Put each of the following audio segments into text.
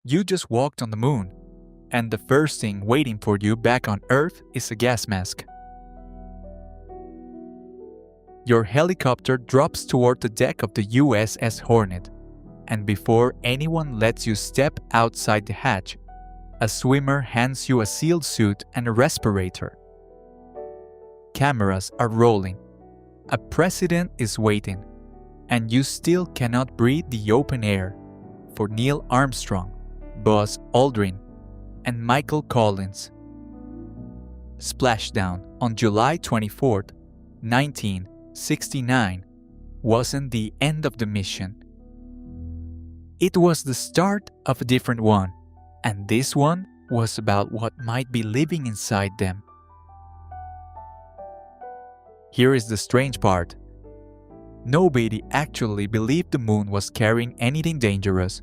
You just walked on the moon, and the first thing waiting for you back on Earth is a gas mask. Your helicopter drops toward the deck of the USS Hornet, and before anyone lets you step outside the hatch, a swimmer hands you a sealed suit and a respirator. Cameras are rolling. A president is waiting, and you still cannot breathe the open air for Neil Armstrong, Buzz Aldrin, and Michael Collins. Splashdown on July 24, 1969 wasn't the end of the mission. It was the start of a different one, and this one was about what might be living inside them. Here is the strange part. Nobody actually believed the moon was carrying anything dangerous.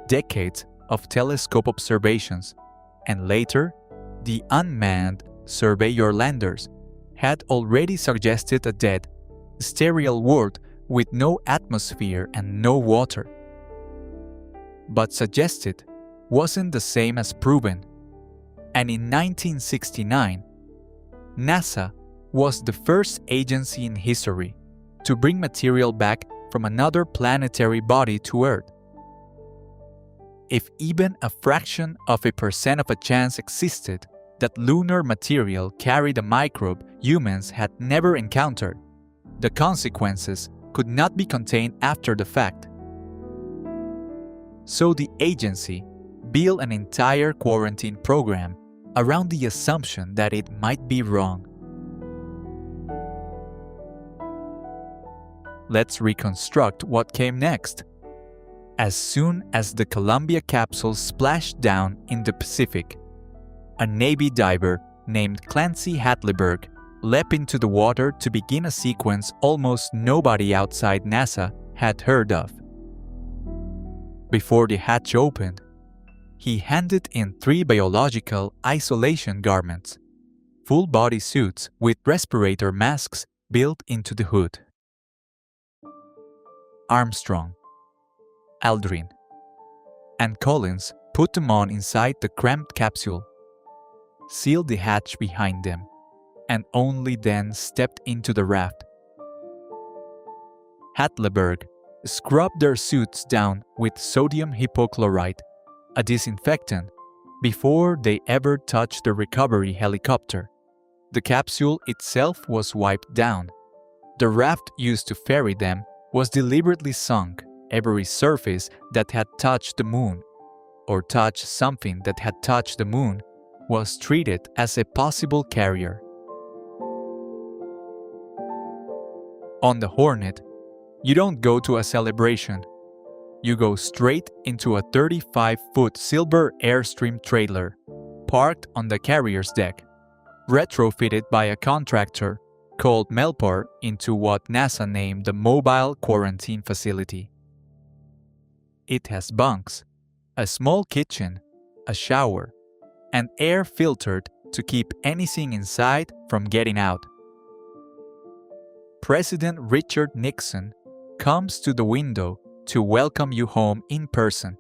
Decades of telescope observations, and later, the unmanned surveyor landers had already suggested a dead, sterile world with no atmosphere and no water. But suggested wasn't the same as proven, and in 1969, NASA was the first agency in history to bring material back from another planetary body to Earth. If even a fraction of a chance existed that lunar material carried a microbe humans had never encountered, the consequences could not be contained after the fact. So the agency built an entire quarantine program around the assumption that it might be wrong. Let's reconstruct what came next. As soon as the Columbia capsule splashed down in the Pacific, a Navy diver named Clancy Hattleberg leapt into the water to begin a sequence almost nobody outside NASA had heard of. Before the hatch opened, he handed in 3 biological isolation garments, full-body suits with respirator masks built into the hood. Armstrong, Aldrin, and Collins put them on inside the cramped capsule, sealed the hatch behind them, and only then stepped into the raft. Hattleberg scrubbed their suits down with sodium hypochlorite, a disinfectant, before they ever touched the recovery helicopter. The capsule itself was wiped down. The raft used to ferry them was deliberately sunk. Every surface that had touched the moon, or touched something that had touched the moon, was treated as a possible carrier. On the Hornet, you don't go to a celebration. You go straight into a 35-foot silver Airstream trailer, parked on the carrier's deck, retrofitted by a contractor called Melpar into what NASA named the Mobile Quarantine Facility. It has bunks, a small kitchen, a shower, and air filtered to keep anything inside from getting out. President Richard Nixon comes to the window to welcome you home in person,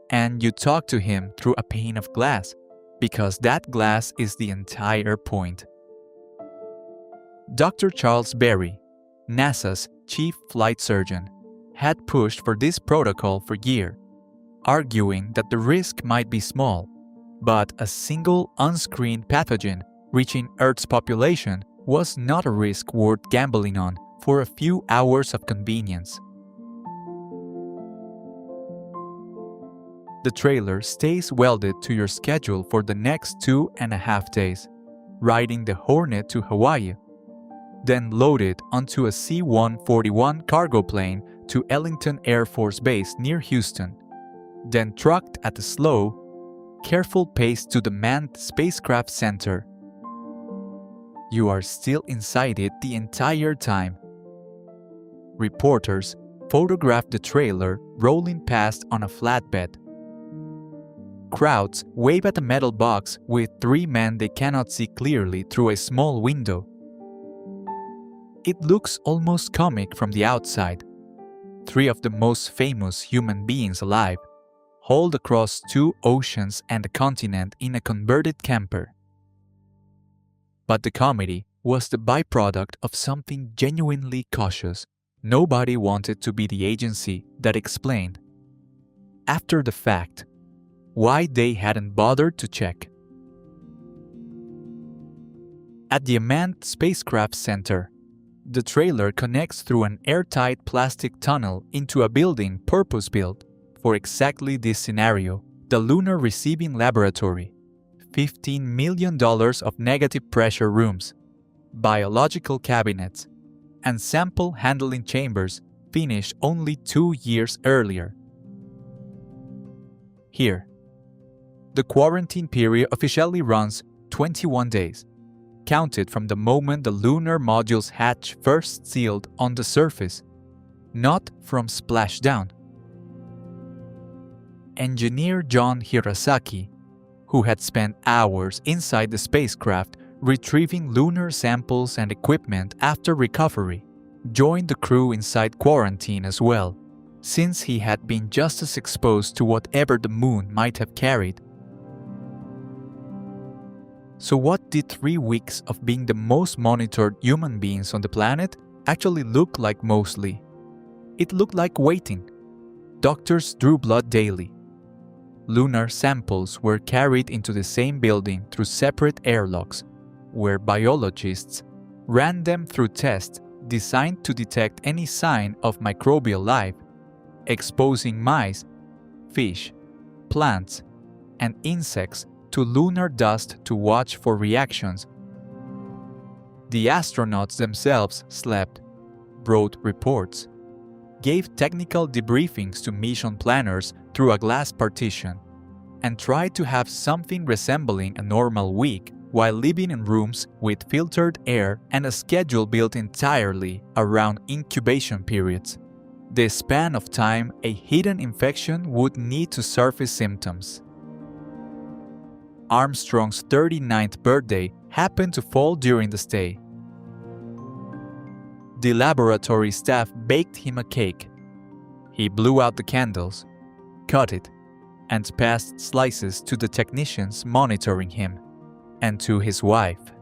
and you talk to him through a pane of glass, because that glass is the entire point. Dr. Charles Berry, NASA's chief flight surgeon, had pushed for this protocol for years, arguing that the risk might be small, but a single unscreened pathogen reaching Earth's population was not a risk worth gambling on for a few hours of convenience. The trailer stays welded to your schedule for the next 2.5 days, riding the Hornet to Hawaii, then loaded onto a C-141 cargo plane to Ellington Air Force Base near Houston, then trucked at a slow, careful pace to the Manned Spacecraft Center. You are still inside it the entire time. Reporters photographed the trailer rolling past on a flatbed. Crowds wave at a metal box with 3 men they cannot see clearly through a small window. It looks almost comic from the outside. 3 of the most famous human beings alive, hauled across 2 oceans and a continent in a converted camper. But the comedy was the byproduct of something genuinely cautious. Nobody wanted to be the agency that explained, after the fact, why they hadn't bothered to check. At the Manned Spacecraft Center, the trailer connects through an airtight plastic tunnel into a building purpose-built for exactly this scenario, the Lunar Receiving Laboratory. $15 million of negative pressure rooms, biological cabinets, and sample handling chambers finished only 2 years earlier. Here, the quarantine period officially runs 21 days, counted from the moment the lunar module's hatch first sealed on the surface, not from splashdown. Engineer John Hirasaki, who had spent hours inside the spacecraft retrieving lunar samples and equipment after recovery, joined the crew inside quarantine as well, since he had been just as exposed to whatever the moon might have carried. So what did 3 weeks of being the most monitored human beings on the planet actually look like mostly? It looked like waiting. Doctors drew blood daily. Lunar samples were carried into the same building through separate airlocks, where biologists ran them through tests designed to detect any sign of microbial life, exposing mice, fish, plants, and insects to lunar dust to watch for reactions. The astronauts themselves slept, wrote reports, gave technical debriefings to mission planners through a glass partition, and tried to have something resembling a normal week while living in rooms with filtered air and a schedule built entirely around incubation periods, the span of time a hidden infection would need to surface symptoms. Armstrong's 39th birthday happened to fall during the stay. The laboratory staff baked him a cake. He blew out the candles, cut it, and passed slices to the technicians monitoring him, and to his wife.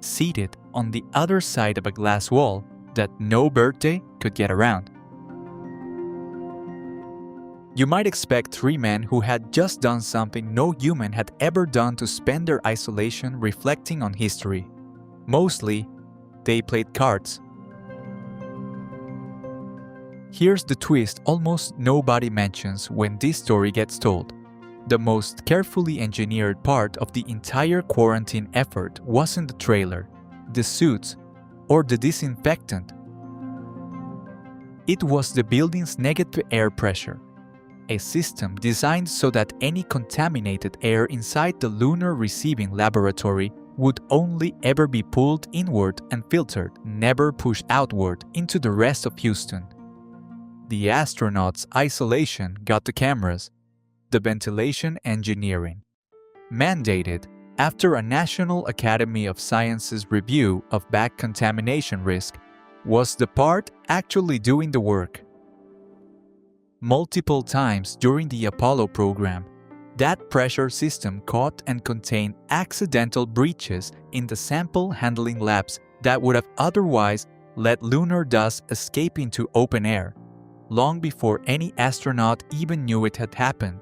Seated on the other side of a glass wall that no birthday could get around. You might expect 3 men who had just done something no human had ever done to spend their isolation reflecting on history. Mostly, they played cards. Here's the twist almost nobody mentions when this story gets told. The most carefully engineered part of the entire quarantine effort wasn't the trailer, the suits, or the disinfectant. It was the building's negative air pressure, a system designed so that any contaminated air inside the Lunar Receiving Laboratory would only ever be pulled inward and filtered, never pushed outward into the rest of Houston. The astronauts' isolation got the cameras, the ventilation engineering. Mandated after a National Academy of Sciences review of back-contamination risk was the part actually doing the work. Multiple times during the Apollo program, that pressure system caught and contained accidental breaches in the sample handling labs that would have otherwise let lunar dust escape into open air, long before any astronaut even knew it had happened.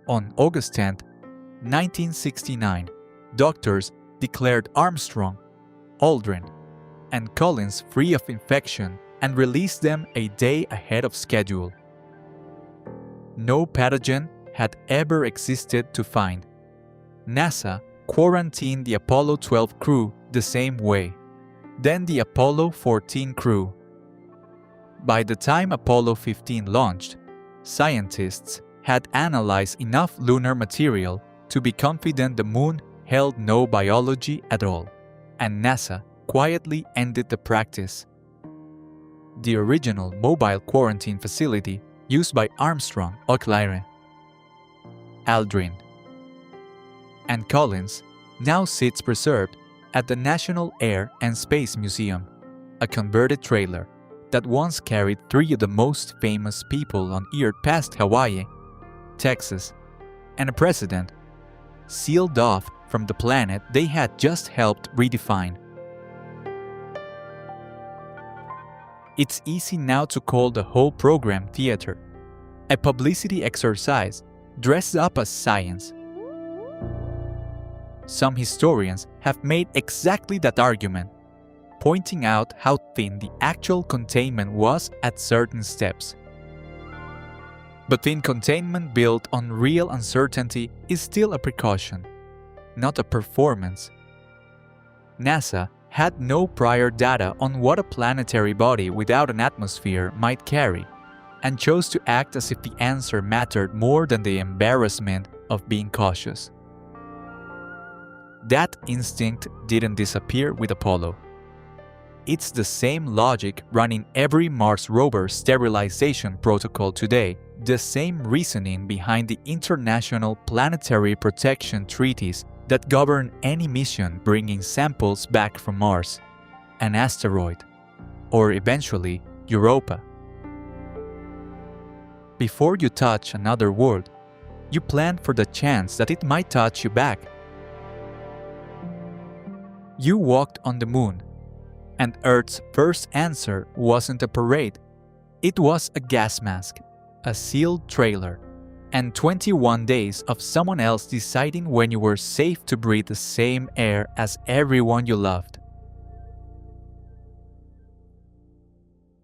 On August 10, 1969, doctors declared Armstrong, Aldrin, and Collins free of infection and released them a day ahead of schedule. No pathogen had ever existed to find. NASA quarantined the Apollo 12 crew the same way, then the Apollo 14 crew. By the time Apollo 15 launched, scientists had analyzed enough lunar material to be confident the moon held no biology at all, and NASA quietly ended the practice. The original mobile quarantine facility used by Armstrong, Aldrin, and Collins now sits preserved at the National Air and Space Museum, a converted trailer that once carried three of the most famous people on Earth past Hawaii, Texas, and a president, sealed off from the planet they had just helped redefine. It's easy now to call the whole program theater, a publicity exercise dressed up as science. Some historians have made exactly that argument, pointing out how thin the actual containment was at certain steps. But thin containment built on real uncertainty is still a precaution, not a performance. NASA had no prior data on what a planetary body without an atmosphere might carry, and chose to act as if the answer mattered more than the embarrassment of being cautious. That instinct didn't disappear with Apollo. It's the same logic running every Mars rover sterilization protocol today, the same reasoning behind the international planetary protection treaties that govern any mission bringing samples back from Mars, an asteroid, or eventually Europa. Before you touch another world, you plan for the chance that it might touch you back. You walked on the moon, and Earth's first answer wasn't a parade. It was a gas mask, a sealed trailer, and 21 days of someone else deciding when you were safe to breathe the same air as everyone you loved.